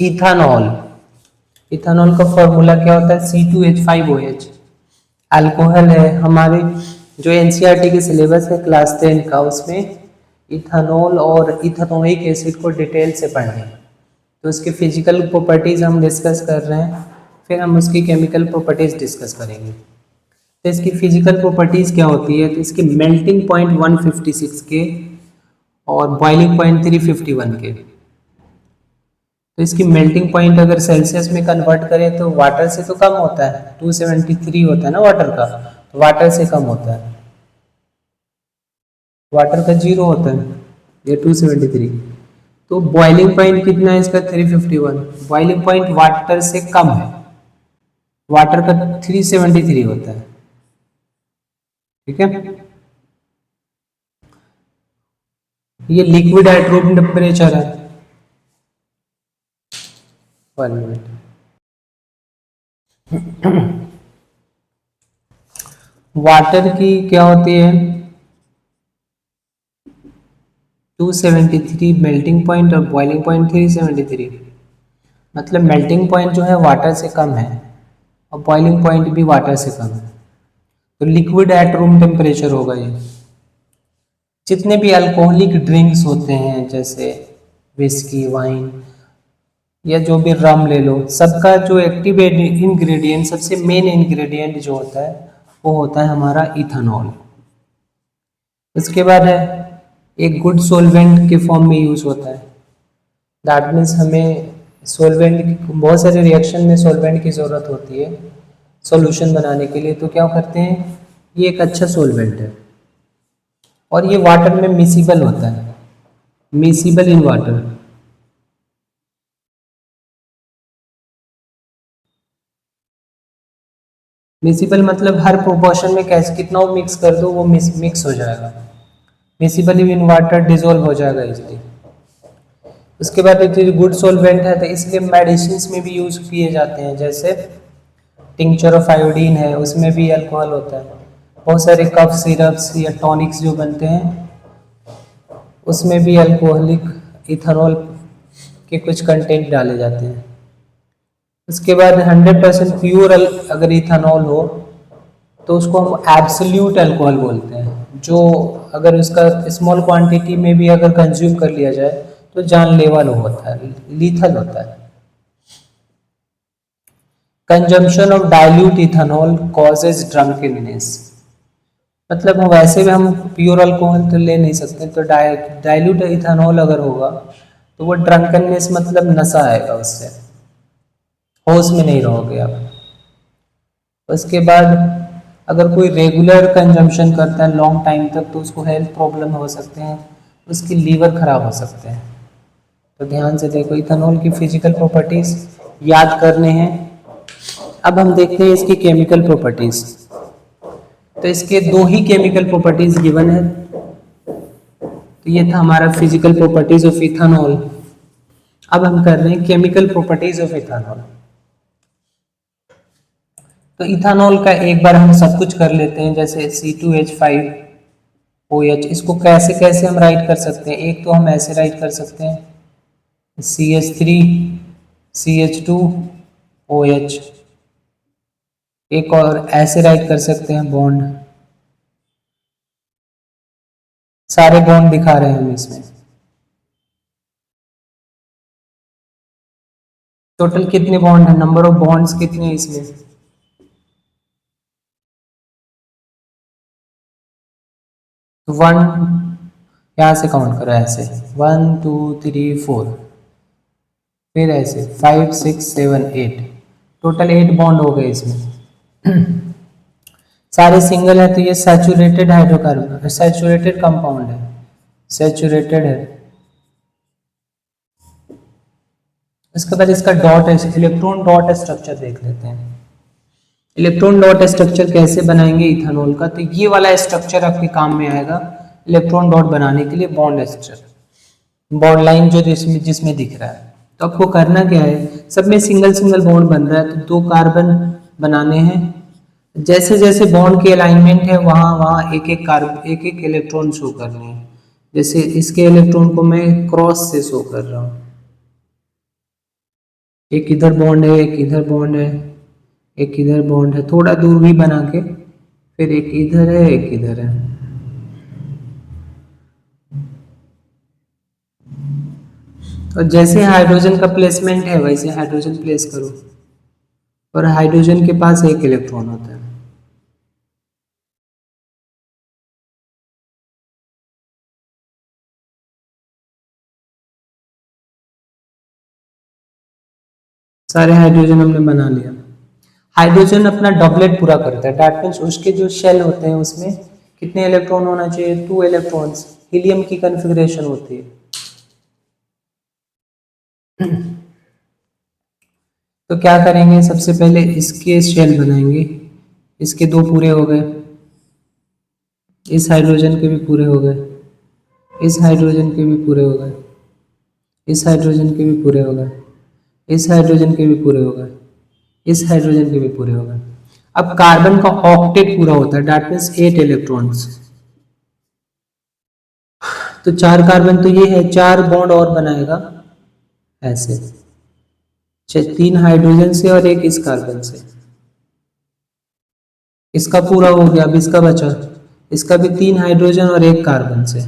Ethanol, ethanol का formula क्या होता है? C2H5OH। अल्कोहल है, हमारे जो एनसीईआरटी के सिलेबस है क्लास 10 का, उसमें इथानॉल और इथानोइक एसिड को डिटेल से पढ़ेंगे। तो इसके फिजिकल प्रॉपर्टीज हम डिस्कस कर रहे हैं, फिर हम उसकी केमिकल प्रॉपर्टीज डिस्कस करेंगे। तो इसकी फिजिकल प्रॉपर्टीज क्या होती है? तो इसकी मेल्टिंग पॉइंट 156 के और बॉइलिंग पॉइंट 351 के। तो इसकी मेल्टिंग पॉइंट अगर सेल्सियस में कन्वर्ट करें तो वाटर से तो कम होता है, 273 होता है ना वाटर का, तो वाटर से कम होता है, वाटर का 0 होता है, ये 273। तो बॉइलिंग पॉइंट कितना है इसका? 351। बॉइलिंग पॉइंट वाटर से कम है, वाटर का 373 होता है, ठीक है। ये लिक्विड एट रूम टेम्परेचर है। 1 मिनट। वाटर की क्या होती है? 273 मेल्टिंग पॉइंट और बॉइलिंग पॉइंट 373। मतलब मेल्टिंग पॉइंट जो है वाटर से कम है और बॉइलिंग पॉइंट भी वाटर से कम है, तो लिक्विड एट रूम टेम्परेचर होगा ये। जितने भी अल्कोहलिक ड्रिंक्स होते हैं जैसे विस्की, वाइन या जो भी रम ले लो, सबका जो एक्टिव इंग्रेडिएंट, सबसे मेन इंग्रेडिएंट जो होता है वो होता है हमारा इथानॉल। उसके बाद है एक गुड सोलवेंट के फॉर्म में यूज होता है। दैट मीन्स हमें सोलवेंट, बहुत सारे रिएक्शन में सोलवेंट की ज़रूरत होती है सॉल्यूशन बनाने के लिए, तो क्या करते हैं, ये एक अच्छा सोलवेंट है और ये वाटर में मिसिबल होता है, मिसिबल इन वाटर। मिसिबल मतलब हर प्रोपोर्शन में कैसे कितना वो मिक्स कर दो वो मिक्स हो जाएगा, मिसिबल इन वाटर डिजोल्व हो जाएगा इजीली। उसके बाद गुड सोलवेंट है तो इसलिए मेडिसिन में भी यूज किए जाते हैं, जैसे टिंचर ऑफ आयोडीन है, उसमें भी अल्कोहल होता है। बहुत सारे कफ सिरप्स या टॉनिक्स जो बनते हैं उसमें भी अल्कोहलिक इथानॉल के कुछ कंटेंट डाले जाते हैं। उसके बाद 100% प्योर अगर इथानॉल हो तो उसको हम एब्सोल्यूट अल्कोहल बोलते हैं, जो अगर उसका स्मॉल क्वांटिटी में भी अगर कंज्यूम कर लिया जाए तो जानलेवा होता है, लीथल होता है। Consumption of dilute ethanol causes drunkenness, मतलब हम वैसे भी हम प्योर अल्कोहल तो ले नहीं सकते, तो डाइल्यूट इथानॉल अगर होगा तो वो ड्रंकनेस मतलब नशा आएगा, उससे होश में नहीं रहोगे आप। उसके बाद अगर कोई रेगुलर कंजम्पशन करता है लॉन्ग टाइम तक तो उसको हेल्थ प्रॉब्लम हो सकते हैं, उसकी लीवर खराब हो सकते हैं। तो ध्यान से देखो, इथानॉल की फिजिकल प्रॉपर्टीज याद करने हैं। अब हम देखते हैं इसकी केमिकल प्रॉपर्टीज। तो इसके दो ही केमिकल प्रॉपर्टीज गिवन है। तो ये था हमारा फिजिकल प्रॉपर्टीज ऑफ इथानॉल। अब हम कर रहे हैं केमिकल प्रॉपर्टीज ऑफ इथानॉल। तो इथानॉल का एक बार हम सब कुछ कर लेते हैं, जैसे C2H5OH, इसको कैसे कैसे हम राइट कर सकते हैं। एक तो हम ऐसे राइट कर सकते हैं CH3CH2OH, एक और ऐसे राइट कर सकते हैं बॉन्ड, सारे बॉन्ड दिखा रहे हैं हम इसमें। टोटल कितने बॉन्ड है, नंबर ऑफ बॉन्ड्स कितने हैं इसमें? 1, यहाँ से काउंट करो ऐसे, 1 2 3 4, फिर ऐसे 5 6 7 8, टोटल 8 बॉन्ड हो गए इसमें। सारे सिंगल है तो ये सैचुरेटेड हाइड्रोकार्बन, सैचुरेटेड कंपाउंड है, सैचुरेटेड है। इसके बाद इसका डॉट है, इलेक्ट्रॉन डॉट स्ट्रक्चर देख लेते हैं। इलेक्ट्रॉन डॉट स्ट्रक्चर कैसे बनाएंगे इथानॉल का, तो ये वाला स्ट्रक्चर आपके काम में आएगा इलेक्ट्रॉन डॉट बनाने के लिए, बॉन्ड स्ट्रक्चर, बॉन्ड लाइन जो जिसमें दिख रहा है। तो आपको करना क्या है, सब में सिंगल सिंगल बॉन्ड बन रहा है तो 2 कार्बन बनाने हैं। जैसे जैसे बॉन्ड के अलाइनमेंट है वहां वहां एक एक कार्बन, एक एक इलेक्ट्रॉन शो करने हैं। जैसे इसके इलेक्ट्रॉन को मैं क्रॉस से शो कर रहा हूँ, एक इधर बॉन्ड है, एक इधर बॉन्ड है, एक इधर बॉन्ड है, थोड़ा दूर भी बना के फिर एक इधर है, एक इधर है। और जैसे हाइड्रोजन का प्लेसमेंट है वैसे हाइड्रोजन प्लेस करो, और हाइड्रोजन के पास एक इलेक्ट्रॉन होता है। सारे हाइड्रोजन हमने बना लिया। हाइड्रोजन अपना डबलेट पूरा करता है, दैट मीन्स उसके जो शेल होते हैं उसमें कितने इलेक्ट्रॉन होना चाहिए, 2 इलेक्ट्रॉन्स। हीलियम की कॉन्फ़िगरेशन होती है। तो क्या करेंगे, सबसे पहले इसके शेल बनाएंगे, इसके 2 पूरे हो गए, इस हाइड्रोजन के भी पूरे हो गए, इस हाइड्रोजन के भी पूरे हो गए, इस हाइड्रोजन के भी पूरे हो गए, इस हाइड्रोजन के भी पूरे हो गए, इस हाइड्रोजन के भी पूरे हो गए। अब कार्बन का ऑक्टेट पूरा होता है, दैट मीन्स 8 इलेक्ट्रॉन्स। तो 4 कार्बन तो ये है, 4 बॉन्ड और बनाएगा ऐसे, 3 हाइड्रोजन से और एक इस कार्बन से। इसका पूरा हो गया, अब इसका बचा, इसका भी 3 हाइड्रोजन और एक कार्बन से।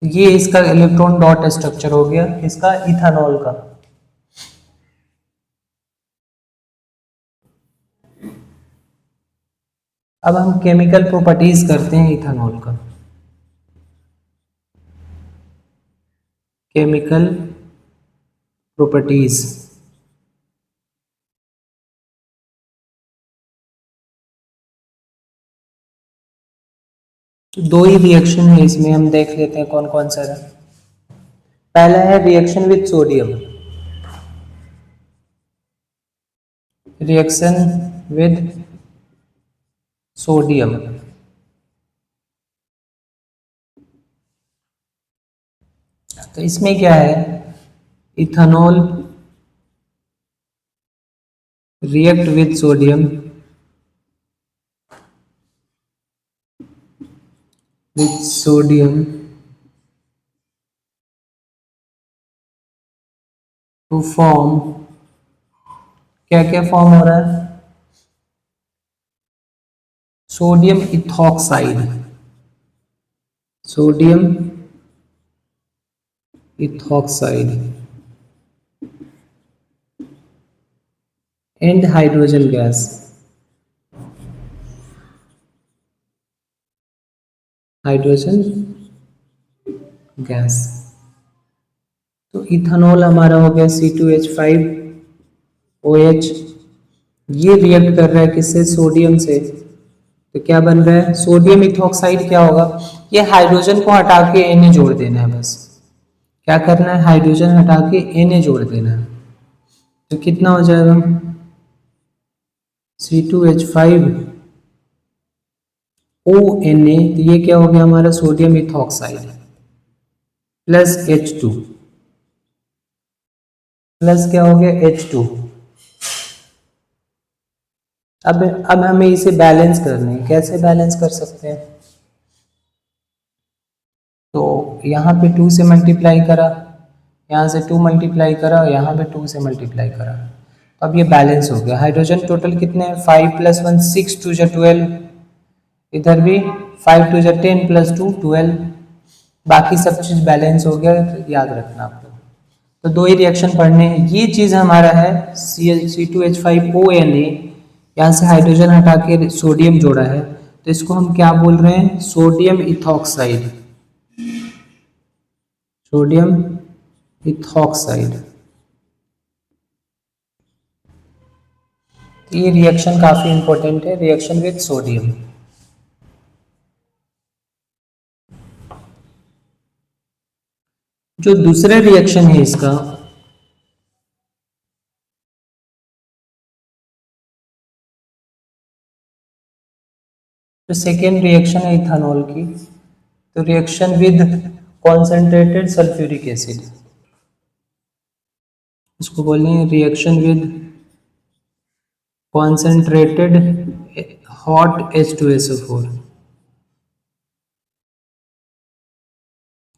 ये इसका इलेक्ट्रॉन डॉट स्ट्रक्चर हो गया, इसका इथानॉल का। अब हम केमिकल प्रॉपर्टीज करते हैं इथानॉल का। केमिकल प्रॉपर्टीज, तो 2 ही रिएक्शन है इसमें, हम देख लेते हैं कौन कौन सा है। पहला है reaction with sodium, reaction with sodium. तो इसमें क्या है, ethanol react with sodium to form, क्या क्या फॉर्म हो रहा है, sodium ethoxide, sodium ethoxide and hydrogen gas, hydrogen gas. तो इथानॉल हमारा हो गया C2H5OH, ये रिएक्ट कर रहा है किससे, सोडियम से। तो क्या बन रहा है, सोडियम इथॉक्साइड क्या होगा, ये हाइड्रोजन को हटा के Na जोड़ देना है बस। क्या करना है, हाइड्रोजन हटा के Na जोड़ देना है। तो कितना हो जाएगा, C2H5ONa, तो ये क्या हो गया हमारा sodium ethoxide plus H2, plus क्या हो गया H2। अब हमें इसे बैलेंस करना है, कैसे बैलेंस कर सकते हैं, तो यहाँ पे 2 से मल्टीप्लाई करा, यहाँ से 2 मल्टीप्लाई करा, यहाँ पे 2 से मल्टीप्लाई करा, तो अब ये बैलेंस हो गया। हाइड्रोजन टोटल कितने हैं, 5 + 1 6 2 जा 12, इधर भी 5 2 जा 10 + 2 12, बाकी सब चीज़ बैलेंस हो गया। तो याद रखना आप लोग, तो 2 ही रिएक्शन पढ़ने हैं। ये चीज़ हमारा है C2H5ONa, यहाँ से हाइड्रोजन हटा के सोडियम जोड़ा है, तो इसको हम क्या बोल रहे हैं, सोडियम इथॉक्साइड, सोडियम इथॉक्साइड। ये रिएक्शन काफी इंपॉर्टेंट है, रिएक्शन विद सोडियम। जो दूसरा रिएक्शन है इसका, जो सेकेंड रिएक्शन है इथानॉल की, तो reaction with concentrated sulphuric acid, इसको बोलते हैं reaction with concentrated hot H2SO4,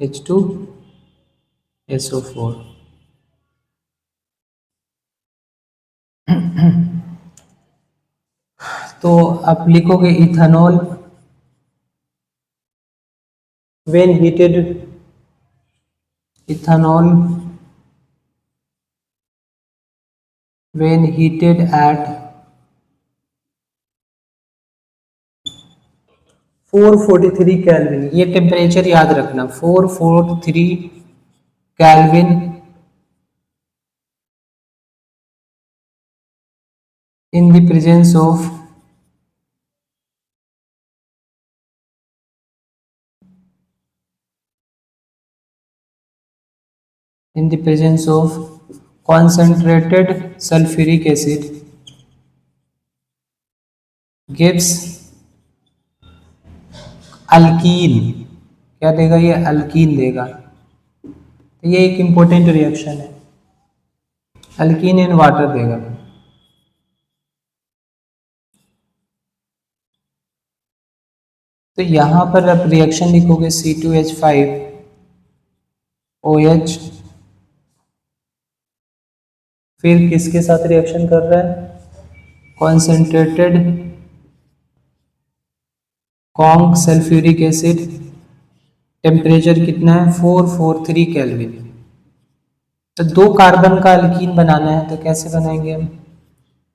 H2SO4। तो आप लिखोगे ethanol when heated, ethanol when heated at 443 kelvin. ये टेम्परेचर याद रखना, 443 kelvin in the presence of concentrated sulfuric acid gives alkene. क्या देगा ये? अल्कीन देगा। तो ये एक इंपॉर्टेंट रिएक्शन है, अल्कीन इन वाटर देगा। तो यहां पर आप रिएक्शन लिखोगे C2H5OH, फिर किसके साथ रिएक्शन कर रहा है? Concentrated conc sulphuric acid, temperature कितना है? 443 केल्विन। तो दो कार्बन का अल्कीन बनाना है, तो कैसे बनाएंगे हम?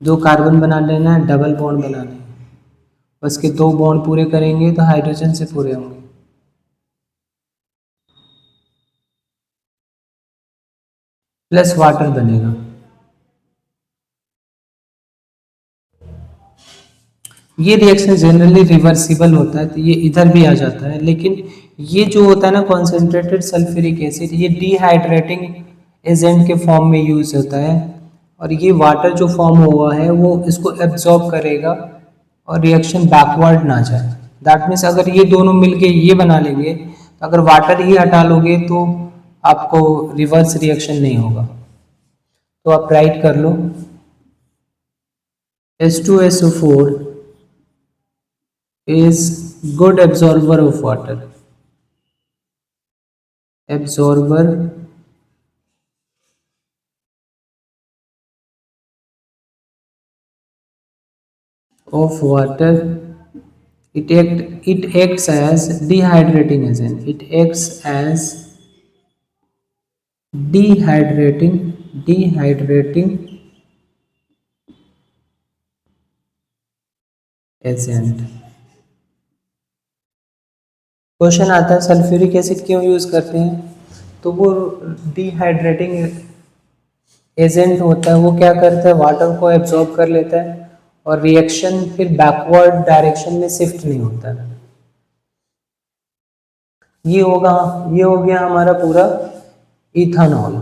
दो कार्बन बना लेना है, डबल बॉन्ड बनाना है, उसके दो बॉन्ड पूरे करेंगे तो हाइड्रोजन से पूरे होंगे। प्लस वाटर बनेगा। ये रिएक्शन जनरली रिवर्सिबल होता है, तो ये इधर भी आ जाता है, लेकिन ये जो होता है ना कॉन्सेंट्रेटेड सल्फ्यूरिक एसिड, ये डिहाइड्रेटिंग एजेंट के फॉर्म में यूज होता है, और ये वाटर जो फॉर्म हुआ है वो इसको एब्जॉर्ब करेगा और रिएक्शन बैकवर्ड ना जाए। दैट मीन्स अगर ये दोनों मिलके ये बना लेंगे, तो अगर वाटर ही हटा लोगे तो आपको रिवर्स रिएक्शन नहीं होगा। तो आप राइट कर लो, H2SO4 is good absorber of water, absorber of water. It acts as dehydrating agent, it acts as dehydrating agent. Question आता है सल्फ्यूरिक एसिड क्यों यूज करते हैं? तो वो डिहाइड्रेटिंग एजेंट होता है, वो क्या करता है? वाटर को एब्जॉर्ब कर लेता है और रिएक्शन फिर बैकवर्ड डायरेक्शन में शिफ्ट नहीं होता है। ये हो गया हमारा पूरा इथेनॉल।